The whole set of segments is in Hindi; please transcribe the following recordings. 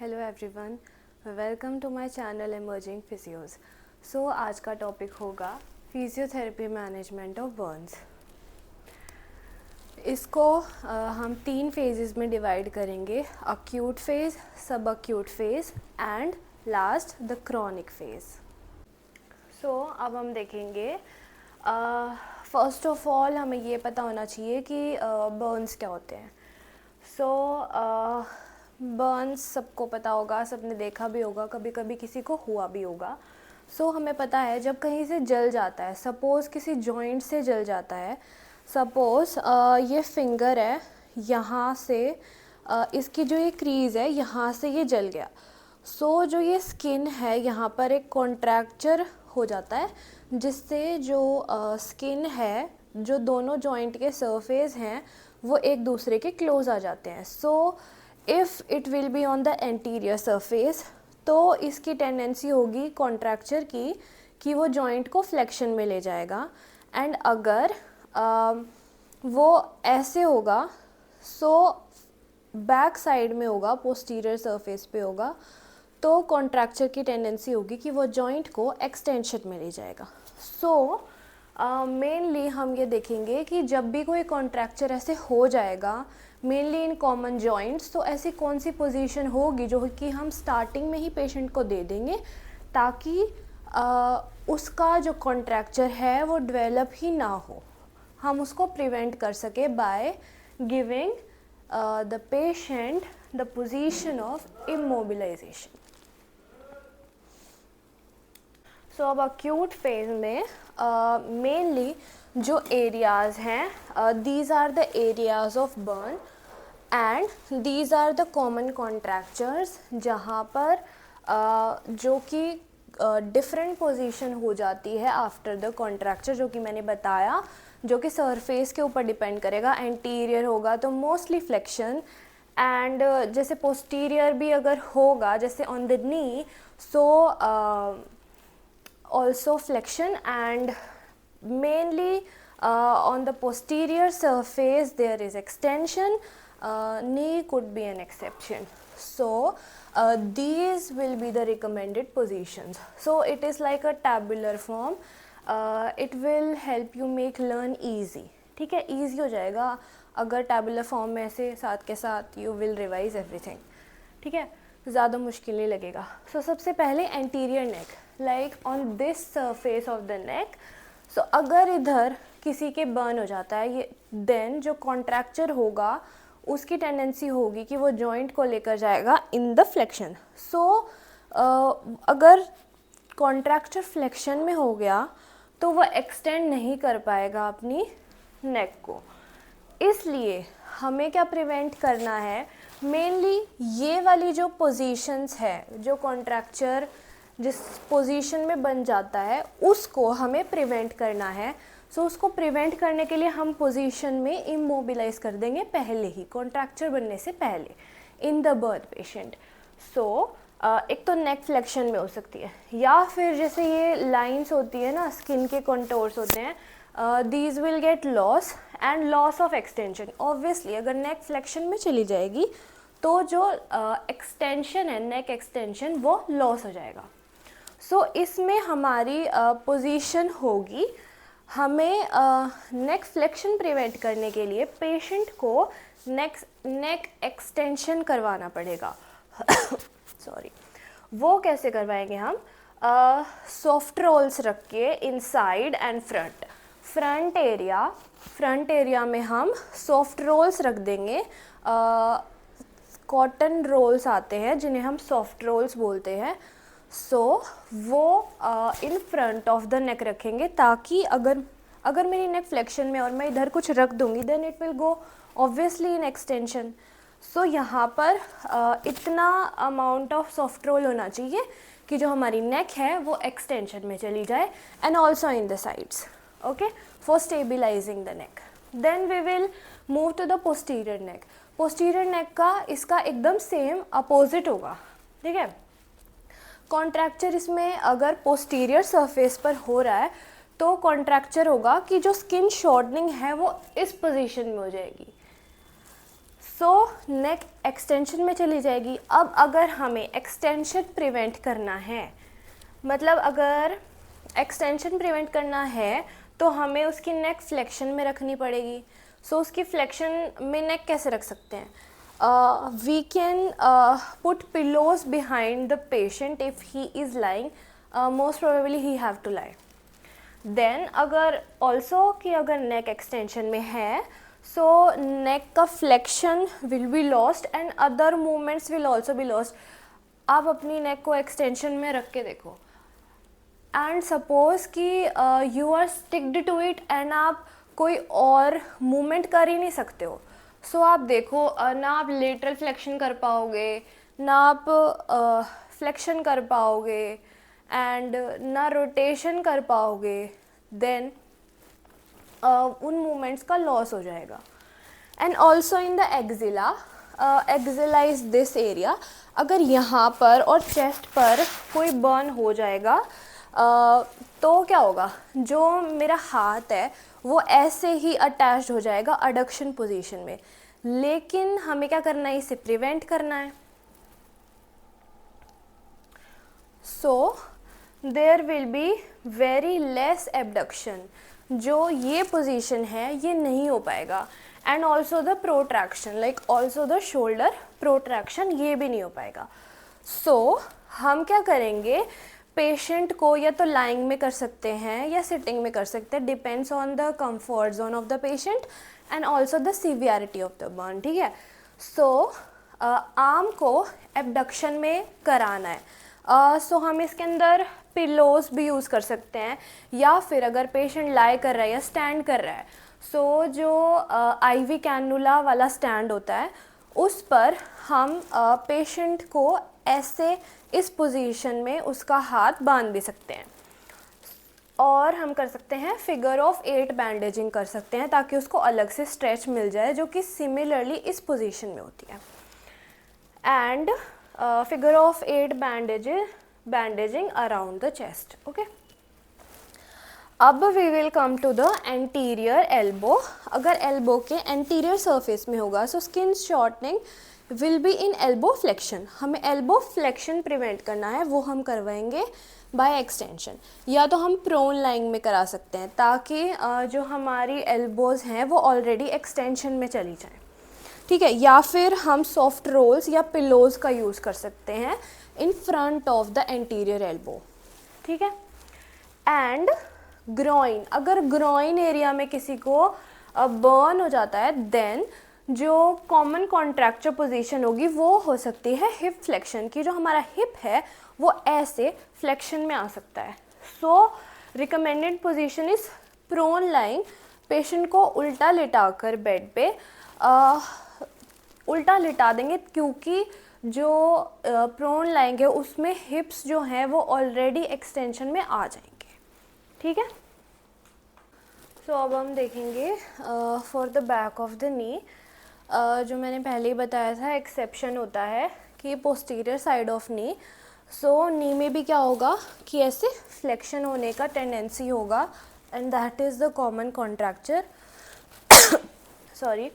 Hello everyone, welcome to my channel emerging physios. So आज का टॉपिक होगा फिजियोथेरेपी मैनेजमेंट ऑफ बर्न्स। इसको हम 3 फेजेस में डिवाइड करेंगे: acute phase, sub acute phase and last the chronic phase. So अब हम देखेंगे, फर्स्ट ऑफ ऑल हमें ये पता होना चाहिए कि बर्न्स क्या होते हैं। बर्न्स सबको पता होगा, सबने देखा भी होगा, कभी कभी किसी को हुआ भी होगा। हमें पता है जब कहीं से जल जाता है, सपोज़ किसी जॉइंट से जल जाता है, सपोज़ ये फिंगर है, यहाँ से इसकी जो ये क्रीज़ है यहाँ से ये जल गया। जो ये स्किन है यहाँ पर एक कॉन्ट्रैक्चर हो जाता है, जिससे जो स्किन है, जो दोनों जॉइंट के सरफेस हैं वो एक दूसरे के क्लोज आ जाते हैं। If it will be on the anterior surface, तो इसकी टेंडेंसी होगी कॉन्ट्रैक्चर की कि वो जॉइंट को फ्लेक्शन में ले जाएगा। एंड अगर वो ऐसे होगा, बैक साइड में होगा, पोस्टीरियर सरफेस पे होगा, तो कॉन्ट्रैक्चर की टेंडेंसी होगी कि वो जॉइंट को एक्सटेंशन में ले जाएगा। मेनली हम ये देखेंगे कि जब भी कोई कॉन्ट्रैक्चर ऐसे हो जाएगा, मेनली इन कॉमन जॉइंट्स, तो ऐसी कौन सी पोजीशन होगी जो कि हम स्टार्टिंग में ही पेशेंट को दे देंगे, ताकि उसका जो कॉन्ट्रैक्चर है वो डेवलप ही ना हो, हम उसको प्रिवेंट कर सके by giving the patient the position of immobilization. अब अक्यूट फेज में मेनली जो एरियाज़ हैं, these are the areas of burn and these are the common contractures, जहाँ पर जो कि डिफरेंट पोजीशन हो जाती है आफ्टर द कॉन्ट्रैक्चर, जो कि मैंने बताया, जो कि सरफेस के ऊपर डिपेंड करेगा। एंटीरियर होगा तो मोस्टली फ्लेक्शन, एंड जैसे पोस्टीरियर भी अगर होगा, जैसे on the knee, also flexion, and mainly on the posterior surface there is extension. Knee could be an exception. These will be the recommended positions. It is like a tabular form. It will help you make learn easy. ठीक है, easy हो जाएगा अगर tabular form में ऐसे साथ के साथ you will revise everything. ठीक है, ज़्यादा मुश्किल नहीं लगेगा। सबसे पहले anterior neck, like on this surface of the neck. अगर इधर किसी के बर्न हो जाता है ये, देन जो कॉन्ट्रैक्चर होगा उसकी टेंडेंसी होगी कि वो जॉइंट को लेकर जाएगा इन द फ्लेक्शन। अगर कॉन्ट्रैक्चर फ्लेक्शन में हो गया तो वो एक्सटेंड नहीं कर पाएगा अपनी नेक को। इसलिए हमें क्या प्रिवेंट करना है, मेनली ये वाली जो पोजीशंस है, जो कॉन्ट्रैक्चर जिस पोजीशन में बन जाता है उसको हमें प्रिवेंट करना है। उसको प्रिवेंट करने के लिए हम पोजीशन में इमोबिलाइज कर देंगे पहले ही, कॉन्ट्रैक्चर बनने से पहले, इन द बर्थ पेशेंट। एक तो नेक फ्लेक्शन में हो सकती है, या फिर जैसे ये लाइंस होती है ना, स्किन के कंटोर्स होते हैं, these will get loss and loss of extension. Obviously अगर नेक फ्लेक्शन में चली जाएगी तो जो एक्सटेंशन है, नेक एक्सटेंशन, वो लॉस हो जाएगा। इसमें हमारी पोजीशन होगी, हमें नेक फ्लेक्शन प्रिवेंट करने के लिए पेशेंट को नेक एक्सटेंशन करवाना पड़ेगा। सॉरी, वो कैसे करवाएंगे हम? सॉफ्ट रोल्स रख के इनसाइड एंड फ्रंट एरिया में हम सॉफ्ट रोल्स रख देंगे। कॉटन रोल्स आते हैं जिन्हें हम सॉफ्ट रोल्स बोलते हैं। वो in front of the neck रखेंगे, ताकि अगर मेरी नेक फ्लेक्शन में और मैं इधर कुछ रख दूंगी, then it will go obviously in extension. यहाँ पर इतना अमाउंट ऑफ सॉफ्ट रोल होना चाहिए कि जो हमारी नेक है वो एक्सटेंशन में चली जाए, and also in the sides, okay, for stabilizing the neck. Then we will move to the posterior neck. Posterior neck का इसका एकदम सेम अपोजिट होगा। ठीक है, कॉन्ट्रैक्चर इसमें अगर पोस्टीरियर सरफेस पर हो रहा है तो कॉन्ट्रैक्चर होगा कि जो स्किन शॉर्टनिंग है वो इस पोजीशन में हो जाएगी। सो नेक एक्सटेंशन में चली जाएगी। अब अगर हमें एक्सटेंशन प्रिवेंट करना है, मतलब अगर एक्सटेंशन प्रिवेंट करना है तो हमें उसकी नेक फ्लेक्शन में रखनी पड़ेगी। सो उसकी फ्लेक्शन में नेक कैसे रख सकते हैं? We can put pillows behind the patient if he is lying, most probably he have to lie. Then अगर ऑल्सो कि अगर नेक एक्सटेंशन में है, सो नेक का flexion will be lost and other movements will also be lost. आप अपनी नेक को एक्सटेंशन में रख के देखो एंड सपोज कि you are sticked to it and आप कोई और मूवमेंट कर ही नहीं सकते हो। सो आप देखो ना आप लेटरल फ्लेक्शन कर पाओगे, ना आप फ्लेक्शन कर पाओगे एंड ना रोटेशन कर पाओगे। देन उन मूवमेंट्स का लॉस हो जाएगा। And also in the axilla, axilla is this area, अगर यहाँ पर और चेस्ट पर कोई बर्न हो जाएगा तो क्या होगा, जो मेरा हाथ है वो ऐसे ही अटैच्ड हो जाएगा अडक्शन पोजीशन में। लेकिन हमें क्या करना है, इसे प्रिवेंट करना है। So there will be very less abduction, जो ये पोजीशन है ये नहीं हो पाएगा। And also the protraction, like also the shoulder protraction, ये भी नहीं हो पाएगा। सो हम क्या करेंगे, पेशेंट को या तो लाइंग में कर सकते हैं या सिटिंग में कर सकते हैं, depends on the comfort zone of the patient and also the severity of the burn. ठीक है। सो आर्म को एबडक्शन में कराना है। सो हम इसके अंदर पिलोज भी यूज़ कर सकते हैं, या फिर अगर पेशेंट लाई कर रहा है या स्टैंड कर रहा है, सो जो आईवी कैनुला वाला स्टैंड होता है उस पर हम पेशेंट को ऐसे इस पोजीशन में उसका हाथ बांध भी सकते हैं। और हम कर सकते हैं फिगर ऑफ 8 बैंडेजिंग कर सकते हैं, ताकि उसको अलग से स्ट्रेच मिल जाए, जो कि सिमिलरली इस पोजीशन में होती है। And figure of 8 bandaging around the chest. Okay, अब we will come to the anterior elbow. अगर एल्बो के एंटीरियर सरफेस में होगा, so skin shortening will be in elbow flexion. हमें एल्बो फ्लेक्शन प्रिवेंट करना है, वो हम करवाएंगे बाय एक्सटेंशन। या तो हम प्रोन लाइंग में करा सकते हैं, ताकि जो हमारी एल्बोज हैं वो ऑलरेडी एक्सटेंशन में चली जाएं। ठीक है। या फिर हम सॉफ्ट रोल्स या पिलोज का यूज़ कर सकते हैं in front of the anterior elbow. ठीक है। एंड ग्रॉइन, अगर ग्रॉइन एरिया में किसी को बर्न हो जाता है, देन जो कॉमन कॉन्ट्रैक्चर पोजीशन होगी वो हो सकती है हिप फ्लेक्शन की। जो हमारा हिप है वो ऐसे फ्लेक्शन में आ सकता है। So recommended position is prone lying. Patient को उल्टा लिटाकर बेड पे उल्टा लिटा देंगे, क्योंकि जो प्रोन लाइंग है उसमें हिप्स जो हैं वो ऑलरेडी एक्सटेंशन में आ जाएंगे। ठीक है। सो अब हम देखेंगे for the back of the knee. जो मैंने पहले ही बताया था, एक्सेप्शन होता है कि पोस्टीरियर साइड ऑफ नी। सो नी में भी क्या होगा कि ऐसे फ्लेक्शन होने का टेंडेंसी होगा, and that is the common contracture. Sorry.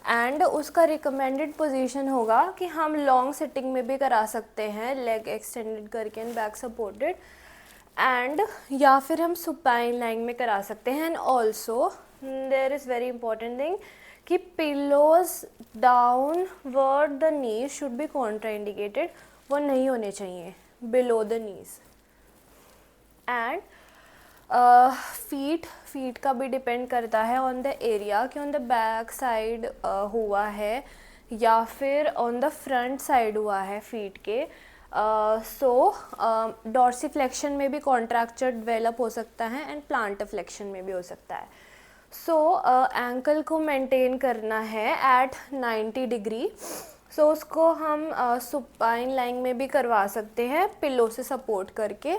And उसका रिकमेंडेड पोजीशन होगा कि हम लॉन्ग सिटिंग में भी करा सकते हैं, लेग एक्सटेंडेड करके एंड बैक सपोर्टेड, एंड या फिर हम सुपाइन लाइंग में करा सकते हैं। And also there is very important thing कि pillows downward the knees should be contraindicated, वो नहीं होने चाहिए below the knees. And feet का भी डिपेंड करता है ऑन द एरिया, कि ऑन द बैक साइड हुआ है या फिर ऑन द फ्रंट साइड हुआ है फीट के। सो डॉर्सीफ्लेक्शन में भी कॉन्ट्रैक्चर डेवलप हो सकता है एंड प्लांटर फ्लेक्शन में भी हो सकता है। सो एंकल को मेंटेन करना है एट 90 डिग्री। सो उसको हम सुपाइन लाइंग में भी करवा सकते हैं पिलो से सपोर्ट करके,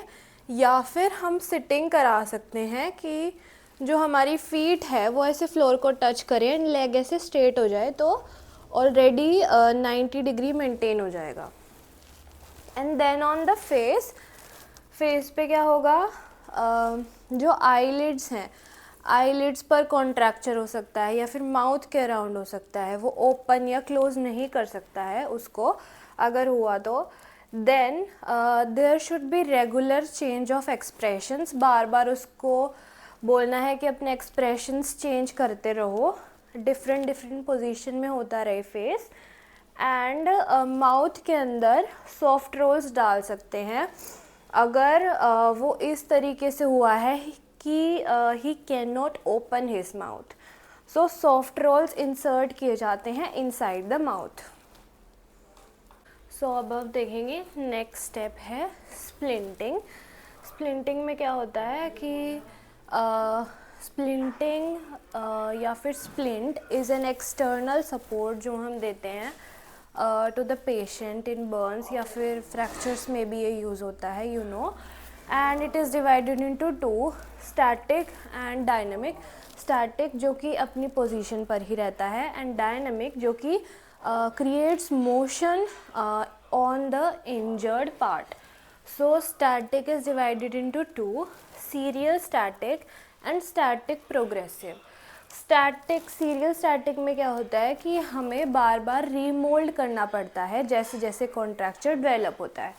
या फिर हम सिटिंग करा सकते हैं कि जो हमारी फीट है वो ऐसे फ्लोर को टच करें एंड लेग ऐसे स्ट्रेट हो जाए, तो ऑलरेडी 90 डिग्री मेंटेन हो जाएगा। And then on the face पे क्या होगा, जो आईलिड्स हैं, आईलिड्स पर कॉन्ट्रैक्चर हो सकता है या फिर माउथ के अराउंड हो सकता है, वो ओपन या क्लोज नहीं कर सकता है उसको, अगर हुआ तो then there should be regular change of expressions. बार बार उसको बोलना है कि अपने एक्सप्रेशंस चेंज करते रहो, डिफरेंट डिफरेंट पोजीशन में होता रहे फेस। एंड माउथ के अंदर सॉफ्ट रोल्स डाल सकते हैं अगर वो इस तरीके से हुआ है कि he can not open his mouth, so soft rolls insert किए जाते हैं इनसाइड द माउथ। सो अब हम देखेंगे नेक्स्ट स्टेप है स्प्लिंटिंग। स्प्लिंटिंग में क्या होता है कि स्प्लिंटिंग या फिर splint is an external support जो हम देते हैं to the patient in burns या फिर फ्रैक्चर्स में भी ये यूज़ होता है, you know. And it is divided into two, static and dynamic. Static जो कि अपनी पोजीशन पर ही रहता है, एंड डायनामिक जो कि creates motion on the injured part. So static is divided into two, serial static and static progressive. Static, serial static में क्या होता है कि हमें बार बार रीमोल्ड करना पड़ता है जैसे जैसे कॉन्ट्रैक्चर डेवलप होता है,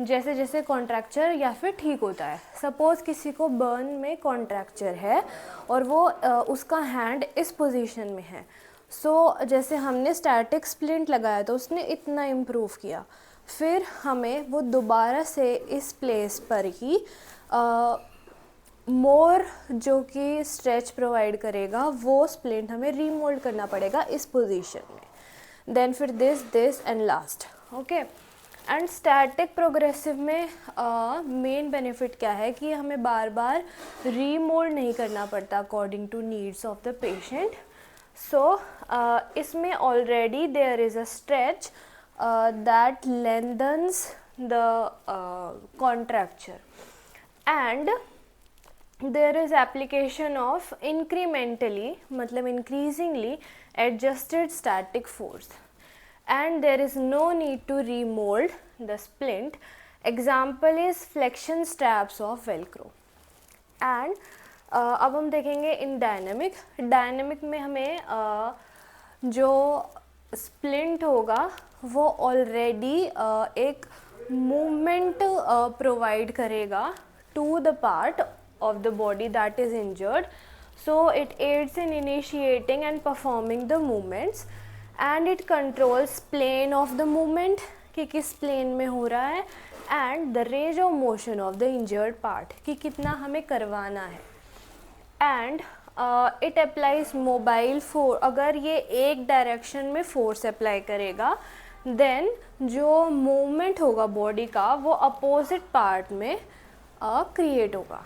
जैसे जैसे कॉन्ट्रैक्चर या फिर ठीक होता है। सपोज़ किसी को बर्न में कॉन्ट्रैक्चर है और वो उसका हैंड इस पोजीशन में है, सो जैसे हमने स्टैटिक स्प्लिंट लगाया तो उसने इतना इम्प्रूव किया, फिर हमें वो दोबारा से इस प्लेस पर ही मोर जो कि स्ट्रेच प्रोवाइड करेगा वो स्प्लिंट हमें रीमोल्ड करना पड़ेगा इस पोजीशन में। देन फिर this and last, okay. And static progressive में मेन बेनिफिट क्या है कि हमें बार बार रीमोल्ड नहीं करना पड़ता according to needs of the patient. So इसमें already there is a stretch that lengthens the contracture, and there is application of incrementally मतलब increasingly adjusted static force, and there is no need to remold the splint. Example is flexion straps of velcro. And अब हम देखेंगे इन डायनेमिक। डायनेमिक में हमें जो स्प्लिंट होगा वो ऑलरेडी एक मूवमेंट प्रोवाइड करेगा to the part of the body that is injured, so it aids in initiating and performing the movements, and it controls plane of the movement कि किस प्लेन में हो रहा है, and the range of motion of the injured part कि कितना हमें करवाना है, and it applies mobile force। अगर ये एक डायरेक्शन में फोर्स अप्लाई करेगा then जो मूवमेंट होगा बॉडी का वो अपोजिट पार्ट में क्रिएट होगा।